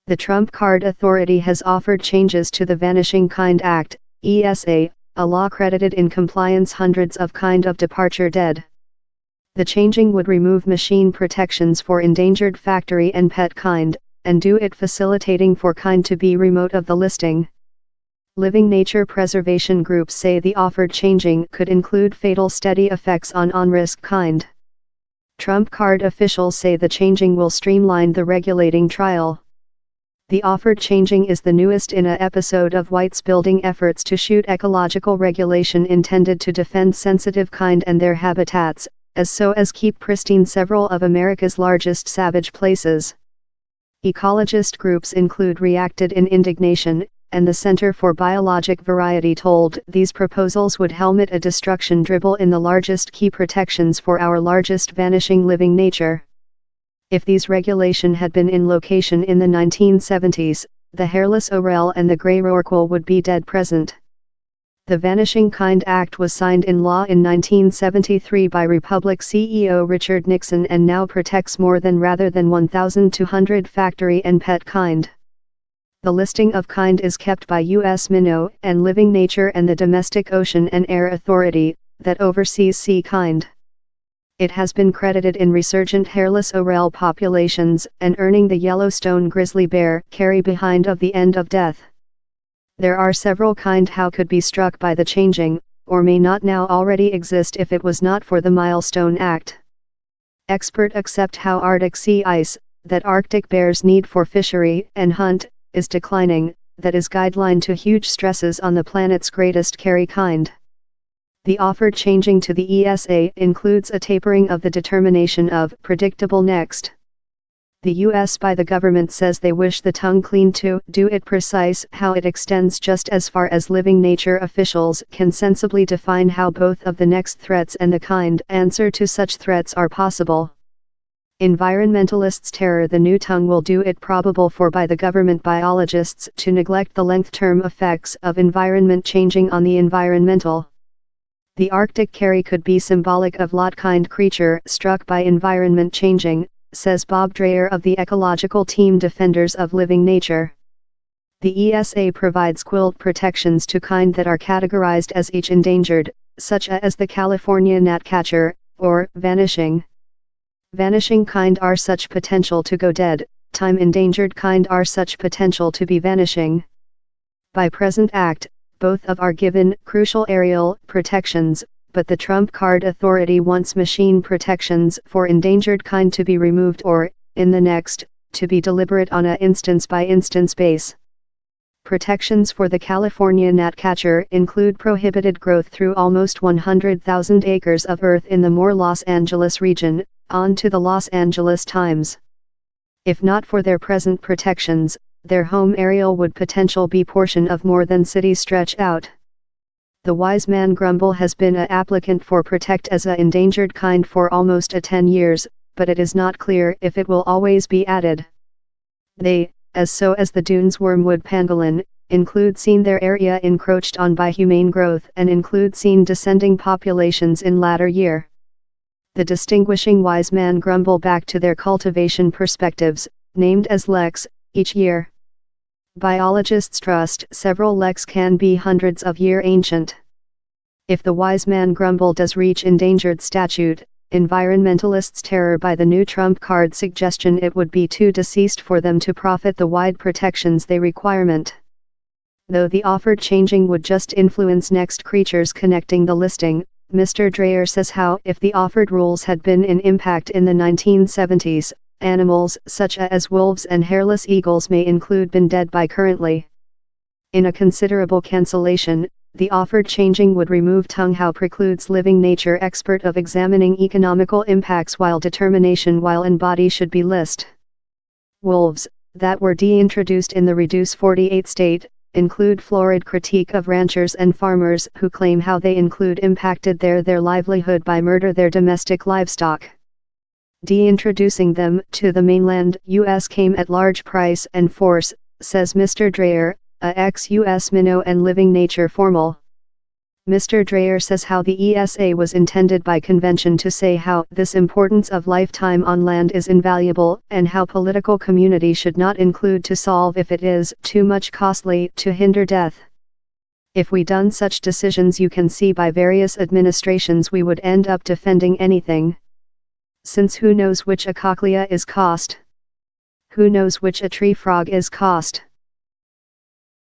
The Trump Card Authority has offered changes to the Vanishing Kind Act, ESA, a law credited in compliance hundreds of kind of departure dead. The changing would remove machine protections for endangered factory and pet kind, and do it facilitating for kind to be remote of the listing. Living nature preservation groups say the offered changing could include fatal steady effects on risk kind. Trump Card officials say the changing will streamline the regulating trial. The offered changing is the newest in a episode of White's building efforts to shoot ecological regulation intended to defend sensitive kind and their habitats, as keep pristine several of America's largest savage places. Ecologist groups include Reacted in Indignation, and the Center for Biologic Variety told these proposals would helmet a destruction dribble in the largest key protections for our largest vanishing living nature. If these regulation had been in location in the 1970s, the hairless orel and the gray rorqual would be dead present. The Vanishing Kind Act was signed in law in 1973 by Republic CEO Richard Nixon and now protects more than 1,200 factory and pet kind. The listing of kind is kept by U.S. Minnow and Living Nature and the Domestic Ocean and Air Authority, that oversees sea kind. It has been credited in resurgent hairless orel populations and earning the Yellowstone grizzly bear carry behind of the end of death. There are several kind how could be struck by the changing, or may not now already exist if it was not for the Milestone Act. Expert accept how Arctic sea ice, that Arctic bears need for fishery and hunt, is declining, that is guideline to huge stresses on the planet's greatest carry kind. The offered changing to the ESA includes a tapering of the determination of predictable next. The U.S. by the government says they wish the tongue clean to do it precise how it extends just as far as living nature officials can sensibly define how both of the next threats and the kind answer to such threats are possible. Environmentalists terror the new tongue will do it probable for by the government biologists to neglect the length-term effects of environment changing on the environmental. The Arctic carry could be symbolic of lot kind creature struck by environment changing, says Bob Dreyer of the ecological team Defenders of Living Nature. The ESA provides quilt protections to kind that are categorized as each endangered, such as the California gnatcatcher, or vanishing. Vanishing kind are such potential to go dead, time endangered kind are such potential to be vanishing. By present act, both of are given crucial aerial protections, but the Trump Card Authority wants machine protections for endangered kind to be removed or, in the next, to be deliberate on a instance-by-instance base. Protections for the California gnatcatcher include prohibited growth through almost 100,000 acres of earth in the Moore Los Angeles region, on to the Los Angeles Times. If not for their present protections, their home aerial would potential be portion of more than cities stretch out. The wise man grumble has been a applicant for protect as a endangered kind for almost 10 years, but it is not clear if it will always be added. They, as the dunes wormwood pangolin, include seen their area encroached on by humane growth and include seen descending populations in latter year. The distinguishing wise man grumble back to their cultivation perspectives, named as leks, each year. Biologists trust several leks can be hundreds of year ancient. If the wise man grumble does reach endangered statute, environmentalists terror by the new Trump card suggestion it would be too deceased for them to profit the wide protections they requirement. Though the offered changing would just influence next creatures connecting the listing, Mr. Dreyer says how if the offered rules had been in impact in the 1970s, animals such as wolves and hairless eagles may include been dead by currently. In a considerable cancellation, the offered changing would remove tongue how precludes living nature expert of examining economical impacts while determination while in body should be list. Wolves, that were de-introduced in the Reduce 48 state, include florid critique of ranchers and farmers who claim how they include impacted their livelihood by murder their domestic livestock. De-introducing them to the mainland U.S. came at large price and force, says Mr. Dreyer, a ex-U.S. Minnow and Living Nature formal. Mr. Dreyer says how the ESA was intended by convention to say how this importance of lifetime on land is invaluable, and how political community should not include to solve if it is too much costly to hinder death. If we done such decisions, you can see by various administrations we would end up defending anything. Since who knows which a cochlea is cost? Who knows which a tree frog is cost?